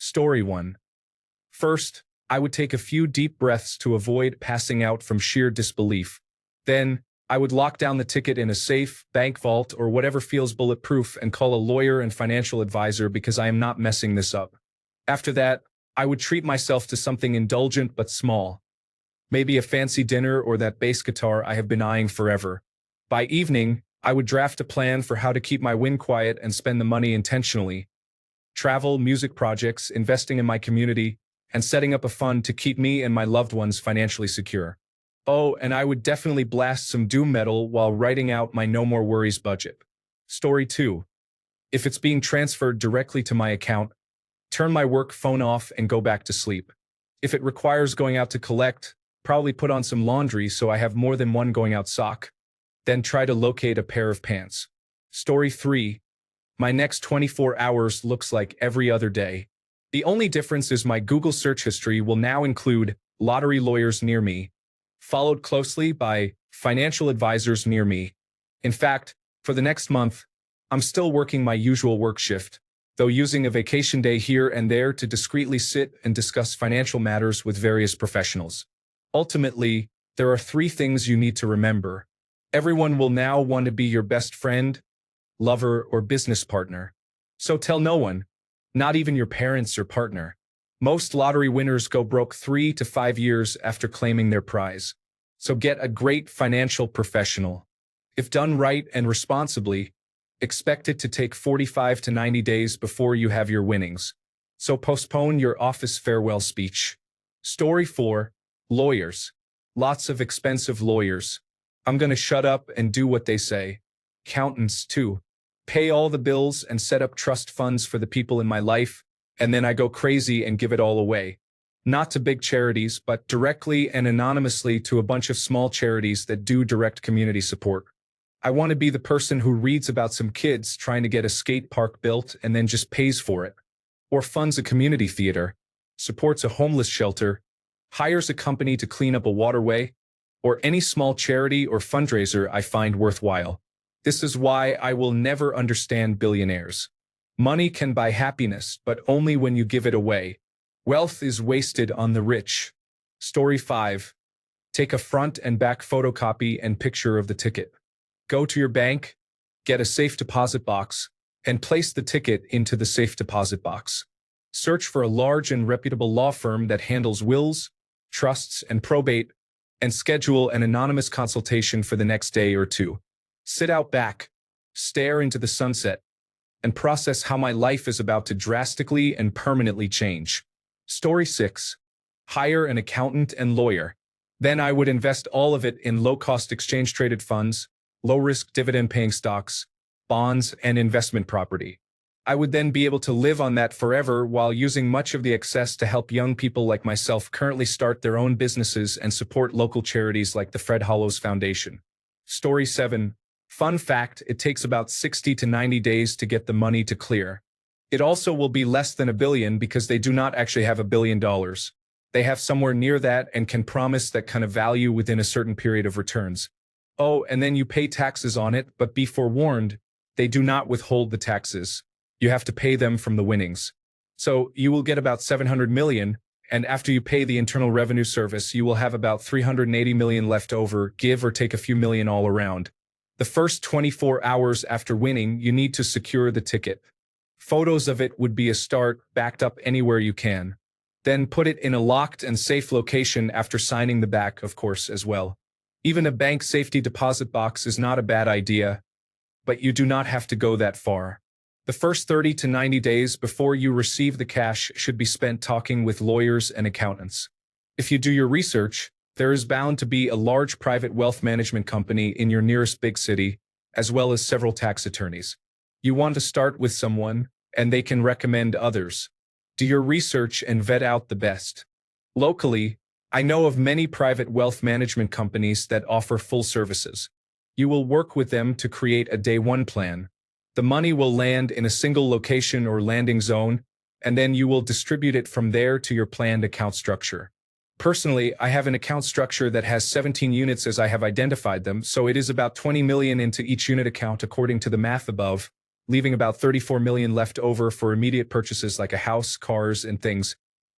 Story 1. First, I would take a few deep breaths to avoid passing out from sheer disbelief. Then, I would lock down the ticket in a safe, bank vault, or whatever feels bulletproof and call a lawyer and financial advisor because I am not messing this up. After that, I would treat myself to something indulgent but small. Maybe a fancy dinner or that bass guitar I have been eyeing forever. By evening, I would draft a plan for how to keep my win quiet and spend the money intentionally. Travel, music projects, investing in my community, and setting up a fund to keep me and my loved ones financially secure. Oh, and I would definitely blast some doom metal while writing out my no more worries budget. Story 2. If it's being transferred directly to my account, turn my work phone off and go back to sleep. If it requires going out to collect, probably put on some laundry so I have more than one going out sock. Then try to locate a pair of pants. Story 3. My next 24 hours looks like every other day. The only difference is my Google search history will now include lottery lawyers near me, followed closely by financial advisors near me. In fact, for the next month, I'm still working my usual work shift, though using a vacation day here and there to discreetly sit and discuss financial matters with various professionals. Ultimately, there are 3 things you need to remember. Everyone will now want to be your best friend, lover, or business partner. So tell no one, not even your parents or partner. Most lottery winners go broke 3 to 5 years after claiming their prize. So get a great financial professional. If done right and responsibly, expect it to take 45 to 90 days before you have your winnings. So postpone your office farewell speech. Story 4. Lawyers. Lots of expensive lawyers. I'm gonna shut up and do what they say. Accountants, too. Pay all the bills and set up trust funds for the people in my life, and then I go crazy and give it all away. Not to big charities, but directly and anonymously to a bunch of small charities that do direct community support. I want to be the person who reads about some kids trying to get a skate park built and then just pays for it, or funds a community theater, supports a homeless shelter, hires a company to clean up a waterway, or any small charity or fundraiser I find worthwhile. This is why I will never understand billionaires. Money can buy happiness, but only when you give it away. Wealth is wasted on the rich. Story 5. Take a front and back photocopy and picture of the ticket. Go to your bank, get a safe deposit box, and place the ticket into the safe deposit box. Search for a large and reputable law firm that handles wills, trusts, and probate, and schedule an anonymous consultation for the next day or 2. Sit out back, stare into the sunset, and process how my life is about to drastically and permanently change. Story 6. Hire an accountant and lawyer. Then I would invest all of it in low-cost exchange-traded funds, low-risk dividend-paying stocks, bonds, and investment property. I would then be able to live on that forever while using much of the excess to help young people like myself currently start their own businesses and support local charities like the Fred Hollows Foundation. Story 7. Fun fact, it takes about 60 to 90 days to get the money to clear. It also will be less than $1 billion because they do not actually have $1 billion. They have somewhere near that and can promise that kind of value within a certain period of returns. Oh, and then you pay taxes on it, but be forewarned, they do not withhold the taxes. You have to pay them from the winnings. So you will get about 700 million, and after you pay the Internal Revenue Service, you will have about 380 million left over, give or take a few million all around. The first 24 hours after winning, you need to secure the ticket. Photos of it would be a start, backed up anywhere you can. Then put it in a locked and safe location after signing the back, of course, as well. Even a bank safety deposit box is not a bad idea, but you do not have to go that far. The first 30 to 90 days before you receive the cash should be spent talking with lawyers and accountants. If you do your research, there is bound to be a large private wealth management company in your nearest big city, as well as several tax attorneys. You want to start with someone, and they can recommend others. Do your research and vet out the best. Locally, I know of many private wealth management companies that offer full services. You will work with them to create a day one plan. The money will land in a single location or landing zone, and then you will distribute it from there to your planned account structure. Personally, I have an account structure that has 17 units as I have identified them, so it is about 20 million into each unit account according to the math above, leaving about 34 million left over for immediate purchases like a house, cars, and things.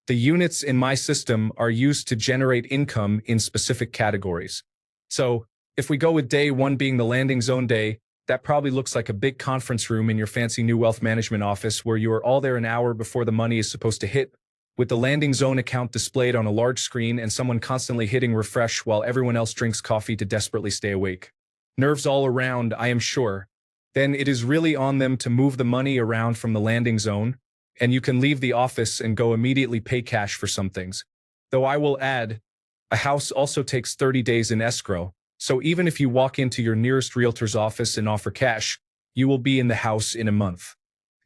The units in my system are used to generate income in specific categories. So, if we go with day 1 being the landing zone day, that probably looks like a big conference room in your fancy new wealth management office where you are all there an hour before the money is supposed to hit, with the landing zone account displayed on a large screen and someone constantly hitting refresh while everyone else drinks coffee to desperately stay awake. Nerves all around, I am sure. Then it is really on them to move the money around from the landing zone, and you can leave the office and go immediately pay cash for some things. Though I will add, a house also takes 30 days in escrow, so even if you walk into your nearest realtor's office and offer cash, you will be in the house in a month.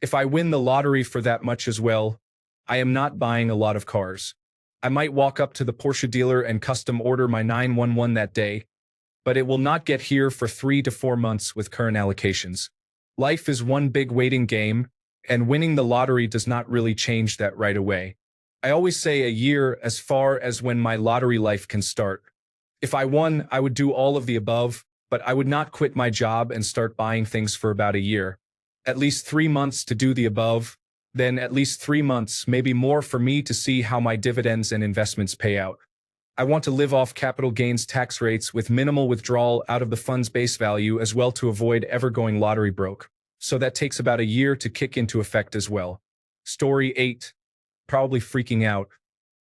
If I win the lottery for that much as well, I am not buying a lot of cars. I might walk up to the Porsche dealer and custom order my 911 that day, but it will not get here for 3 to 4 months with current allocations. Life is one big waiting game, and winning the lottery does not really change that right away. I always say a year as far as when my lottery life can start. If I won, I would do all of the above, but I would not quit my job and start buying things for about a year. At least 3 months to do the above, then at least 3 months, maybe more for me to see how my dividends and investments pay out. I want to live off capital gains tax rates with minimal withdrawal out of the fund's base value as well to avoid ever going lottery broke. So that takes about a year to kick into effect as well. Story 8. Probably freaking out.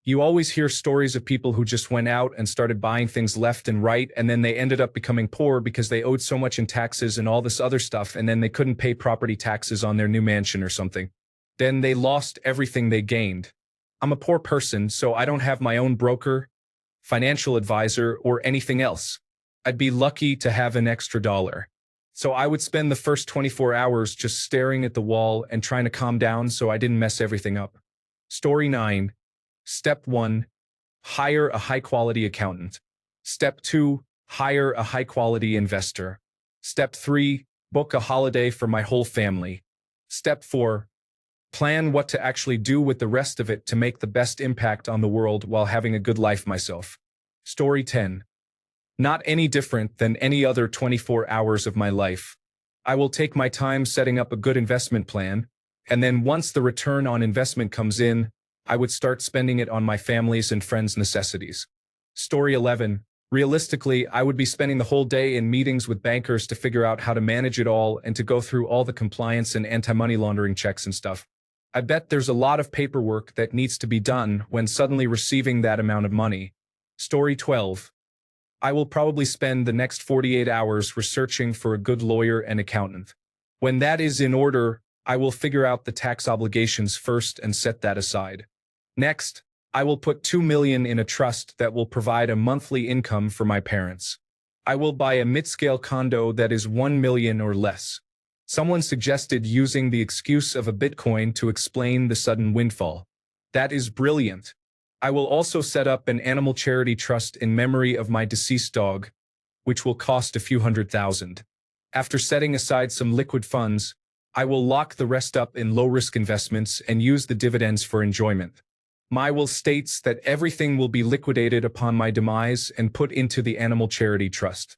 You always hear stories of people who just went out and started buying things left and right, and then they ended up becoming poor because they owed so much in taxes and all this other stuff, and then they couldn't pay property taxes on their new mansion or something. Then they lost everything they gained. I'm a poor person, so I don't have my own broker, financial advisor, or anything else. I'd be lucky to have an extra dollar. So I would spend the first 24 hours just staring at the wall and trying to calm down so I didn't mess everything up. Story 9. Step 1. Hire a high-quality accountant. Step 2. Hire a high-quality investor. Step 3. Book a holiday for my whole family. Step 4. Plan what to actually do with the rest of it to make the best impact on the world while having a good life myself. Story 10. Not any different than any other 24 hours of my life. I will take my time setting up a good investment plan, and then once the return on investment comes in, I would start spending it on my family's and friends' necessities. Story 11. Realistically, I would be spending the whole day in meetings with bankers to figure out how to manage it all and to go through all the compliance and anti-money laundering checks and stuff. I bet there's a lot of paperwork that needs to be done when suddenly receiving that amount of money. Story 12. I will probably spend the next 48 hours researching for a good lawyer and accountant. When that is in order, I will figure out the tax obligations first and set that aside. Next, I will put $2 million in a trust that will provide a monthly income for my parents. I will buy a mid-scale condo that is $1 million or less. Someone suggested using the excuse of a Bitcoin to explain the sudden windfall. That is brilliant. I will also set up an animal charity trust in memory of my deceased dog, which will cost a few $100,000. After setting aside some liquid funds, I will lock the rest up in low-risk investments and use the dividends for enjoyment. My will states that everything will be liquidated upon my demise and put into the animal charity trust.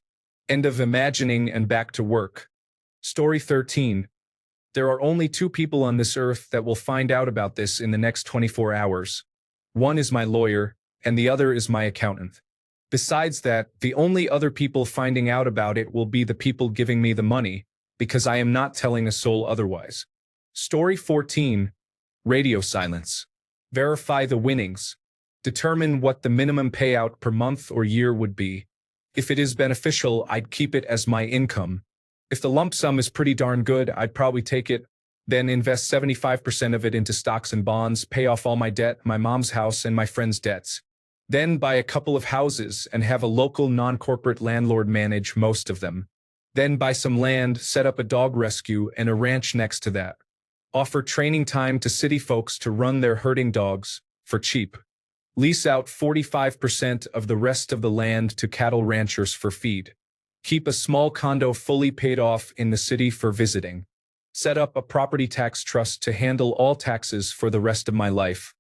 End of imagining and back to work. Story 13. There are only 2 people on this earth that will find out about this in the next 24 hours. One is my lawyer, and the other is my accountant. Besides that, the only other people finding out about it will be the people giving me the money, because I am not telling a soul otherwise. Story 14. Radio silence. Verify the winnings. Determine what the minimum payout per month or year would be. If it is beneficial, I'd keep it as my income. If the lump sum is pretty darn good, I'd probably take it, then invest 75% of it into stocks and bonds, pay off all my debt, my mom's house, and my friend's debts. Then buy a couple of houses and have a local non-corporate landlord manage most of them. Then buy some land, set up a dog rescue and a ranch next to that. Offer training time to city folks to run their herding dogs for cheap. Lease out 45% of the rest of the land to cattle ranchers for feed. Keep a small condo fully paid off in the city for visiting. Set up a property tax trust to handle all taxes for the rest of my life.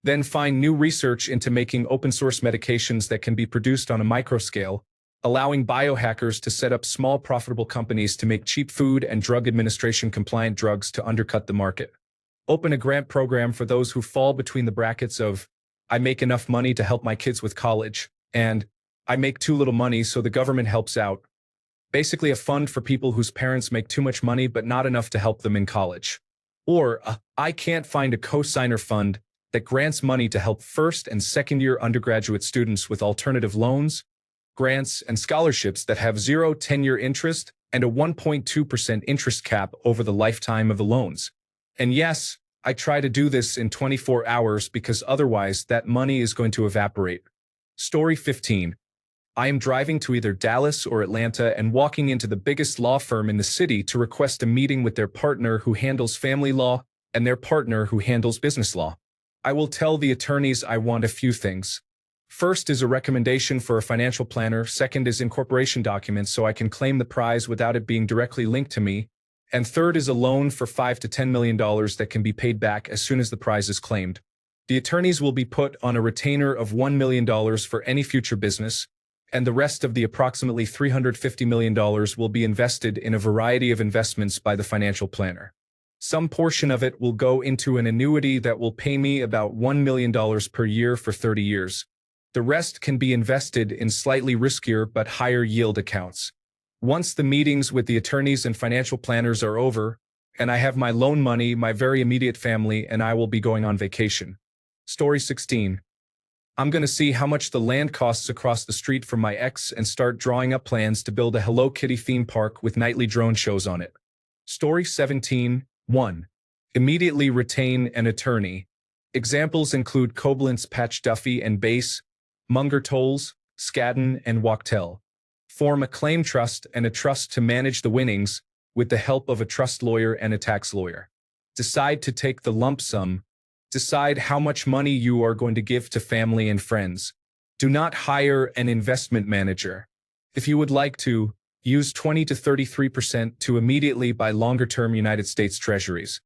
Then find new research into making open source medications that can be produced on a microscale, allowing biohackers to set up small profitable companies to make cheap food and drug administration compliant drugs to undercut the market. Open a grant program for those who fall between the brackets of, I make enough money to help my kids with college, and I make too little money so the government helps out. Basically a fund for people whose parents make too much money but not enough to help them in college. Or I can't find a co-signer fund that grants money to help first and second-year undergraduate students with alternative loans, grants, and scholarships that have 0 10-year interest and a 1.2% interest cap over the lifetime of the loans. And yes, I try to do this in 24 hours because otherwise that money is going to evaporate. Story 15. I am driving to either Dallas or Atlanta and walking into the biggest law firm in the city to request a meeting with their partner who handles family law and their partner who handles business law. I will tell the attorneys I want a few things. First is a recommendation for a financial planner. Second is incorporation documents so I can claim the prize without it being directly linked to me. And third is a loan for $5 to $10 million that can be paid back as soon as the prize is claimed. The attorneys will be put on a retainer of $1 million for any future business, and the rest of the approximately $350 million will be invested in a variety of investments by the financial planner. Some portion of it will go into an annuity that will pay me about $1 million per year for 30 years. The rest can be invested in slightly riskier but higher yield accounts. Once the meetings with the attorneys and financial planners are over, and I have my loan money, my very immediate family and I will be going on vacation. Story 16. I'm going to see how much the land costs across the street from my ex and start drawing up plans to build a Hello Kitty theme park with nightly drone shows on it. Story 17. 1. Immediately retain an attorney. Examples include Koblentz, Patch Duffy and Bass, Munger Tolles, Skadden, and Wachtel. Form a claim trust and a trust to manage the winnings with the help of a trust lawyer and a tax lawyer. Decide to take the lump sum. Decide how much money you are going to give to family and friends. Do not hire an investment manager. If you would like to, use 20 to 33% to immediately buy longer-term United States Treasuries.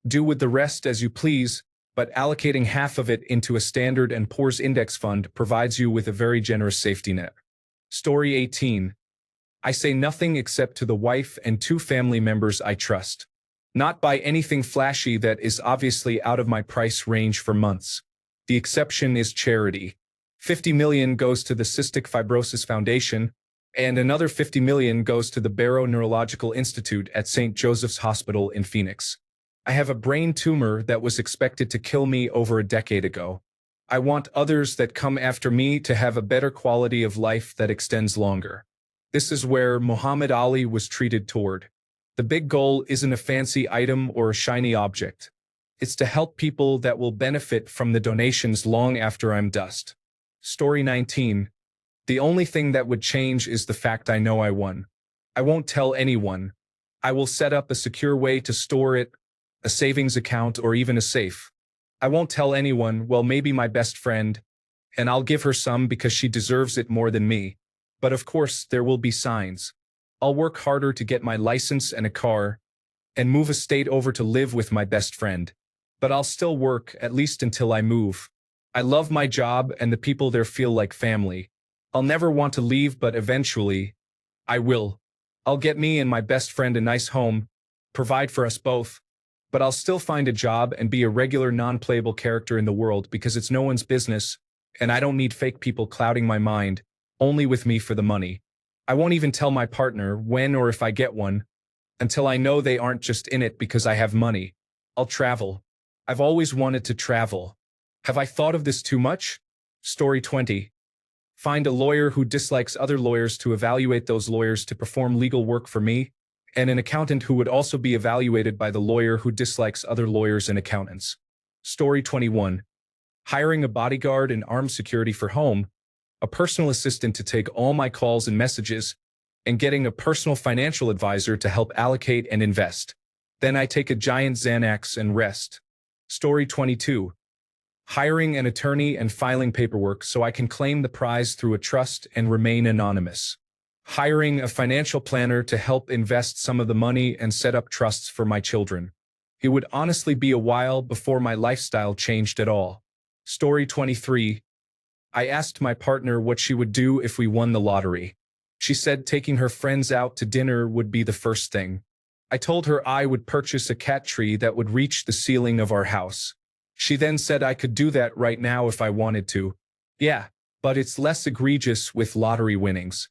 Do with the rest as you please, but allocating half of it into a Standard & Poor's index fund provides you with a very generous safety net. Story 18. I say nothing except to the wife and 2 family members I trust. Not buy anything flashy that is obviously out of my price range for months. The exception is charity. $50 million goes to the Cystic Fibrosis Foundation, and another $50 million goes to the Barrow Neurological Institute at St. Joseph's Hospital in Phoenix. I have a brain tumor that was expected to kill me over a decade ago. I want others that come after me to have a better quality of life that extends longer. This is where Muhammad Ali was treated toward. The big goal isn't a fancy item or a shiny object. It's to help people that will benefit from the donations long after I'm dust. Story 19. The only thing that would change is the fact I know I won. I won't tell anyone. I will set up a secure way to store it, a savings account or even a safe. I won't tell anyone, well, maybe my best friend, and I'll give her some because she deserves it more than me. But of course, there will be signs. I'll work harder to get my license and a car, and move a state over to live with my best friend. But I'll still work, at least until I move. I love my job and the people there feel like family. I'll never want to leave, but eventually, I will. I'll get me and my best friend a nice home, provide for us both, but I'll still find a job and be a regular non-playable character in the world because it's no one's business, and I don't need fake people clouding my mind, only with me for the money. I won't even tell my partner when or if I get one, until I know they aren't just in it because I have money. I'll travel. I've always wanted to travel. Have I thought of this too much? Story 20. Find a lawyer who dislikes other lawyers to evaluate those lawyers to perform legal work for me, and an accountant who would also be evaluated by the lawyer who dislikes other lawyers and accountants. Story 21. Hiring a bodyguard and armed security for home, a personal assistant to take all my calls and messages, and getting a personal financial advisor to help allocate and invest. Then I take a giant Xanax and rest. Story 22. Hiring an attorney and filing paperwork so I can claim the prize through a trust and remain anonymous. Hiring a financial planner to help invest some of the money and set up trusts for my children. It would honestly be a while before my lifestyle changed at all. Story 23. I asked my partner what she would do if we won the lottery. She said taking her friends out to dinner would be the first thing. I told her I would purchase a cat tree that would reach the ceiling of our house. She then said I could do that right now if I wanted to. Yeah, but it's less egregious with lottery winnings.